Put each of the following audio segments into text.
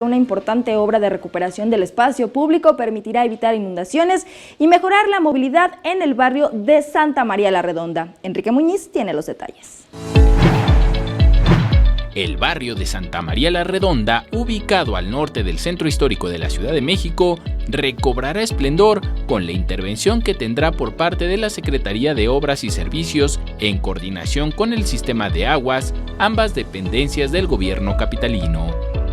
Una importante obra de recuperación del espacio público permitirá evitar inundaciones y mejorar la movilidad en el barrio de Santa María la Redonda. Enrique Muñiz tiene los detalles. El barrio de Santa María la Redonda, ubicado al norte del centro histórico de la Ciudad de México, recobrará esplendor con la intervención que tendrá por parte de la Secretaría de Obras y Servicios en coordinación con el sistema de aguas, ambas dependencias del gobierno capitalino.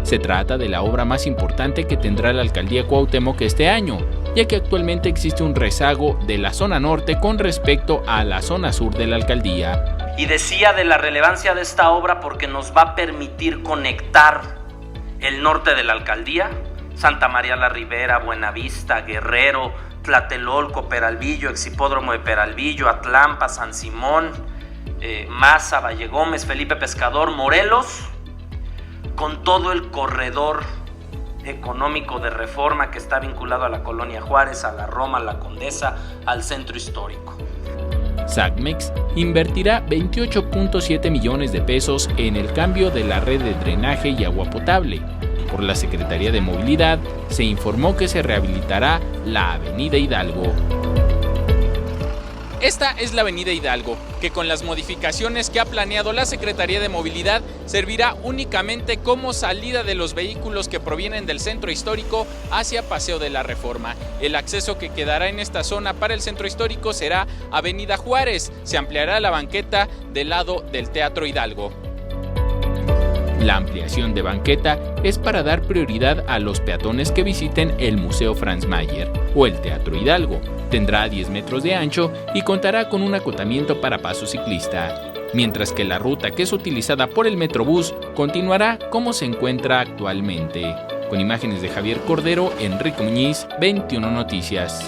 Se trata de la obra más importante que tendrá la alcaldía Cuauhtémoc este año, ya que actualmente existe un rezago de la zona norte con respecto a la zona sur de la alcaldía. Y decía de la relevancia de esta obra porque nos va a permitir conectar el norte de la alcaldía, Santa María la Ribera, Buenavista, Guerrero, Tlatelolco, Peralvillo, Exhipódromo de Peralvillo, Atlampa, San Simón, Maza, Valle Gómez, Felipe Pescador, Morelos, con todo el corredor económico de Reforma que está vinculado a la Colonia Juárez, a la Roma, a la Condesa, al centro histórico. SACMEX invertirá 28.7 millones de pesos en el cambio de la red de drenaje y agua potable. Por la Secretaría de Movilidad se informó que se rehabilitará la Avenida Hidalgo. Esta es la Avenida Hidalgo, que con las modificaciones que ha planeado la Secretaría de Movilidad servirá únicamente como salida de los vehículos que provienen del centro histórico hacia Paseo de la Reforma. El acceso que quedará en esta zona para el centro histórico será Avenida Juárez. Se ampliará la banqueta del lado del Teatro Hidalgo. La ampliación de banqueta es para dar prioridad a los peatones que visiten el Museo Franz Mayer o el Teatro Hidalgo. Tendrá 10 metros de ancho y contará con un acotamiento para paso ciclista, mientras que la ruta que es utilizada por el Metrobús continuará como se encuentra actualmente. Con imágenes de Javier Cordero, Enrique Muñiz, 21 Noticias.